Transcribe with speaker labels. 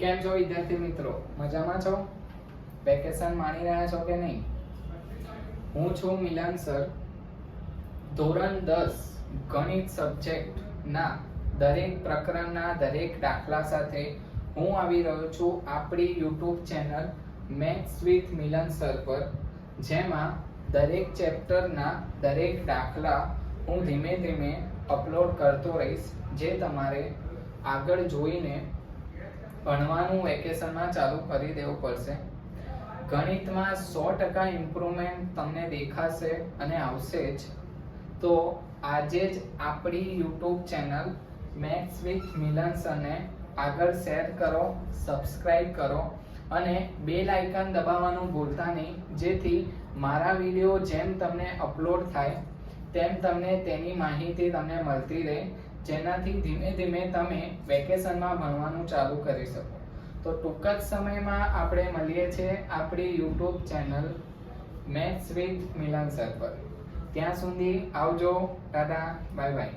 Speaker 1: કેમ છો વિદ્યાર્થી મિત્રો? મજામાં છો? વેકેશન માણી રહ્યા છો કે નહીં? હું છું મિલન સર. ધોરણ 10 ગણિત સબ્જેક્ટના દરેક પ્રકરણના દરેક દાખલા સાથે હું આવી રહ્યો છું આપણી YouTube channel maths with Milan sir પર, જેમાં દરેક ચેપ્ટરના દરેક દાખલા હું ધીમે ધીમે અપલોડ કરતો રહીશ, જે તમારે આગળ જોઈને ભણવાનું વેકેશનમાં ચાલુ કરી દેવું પડશે. ગણિતમાં 100% ઇમ્પ્રુવમેન્ટ તમને દેખાશે અને આવશે જ. તો આજે જ આપણી યુટ્યુબ ચેનલ મેથ્સ વિથ મિલન સરને આગળ શેર કરો, સબસ્ક્રાઇબ કરો અને બેલ આઇકન દબાવવાનું ભૂલતા નહીં, જેથી મારા વિડીયો જેમ તમને અપલોડ થાય તેમ તમને તેની માહિતી તમને મળતી રહે, જેનાથી ધીમે ધીમે તમે વેકેશનમાં ભણવાનું ચાલુ કરી શકો. તો ટૂંક જ સમયમાં આપણે મળીએ છીએ આપણી YouTube channel maths with Milan sir પર. ત્યાં સુધી આવજો, ટાટા, બાય બાય.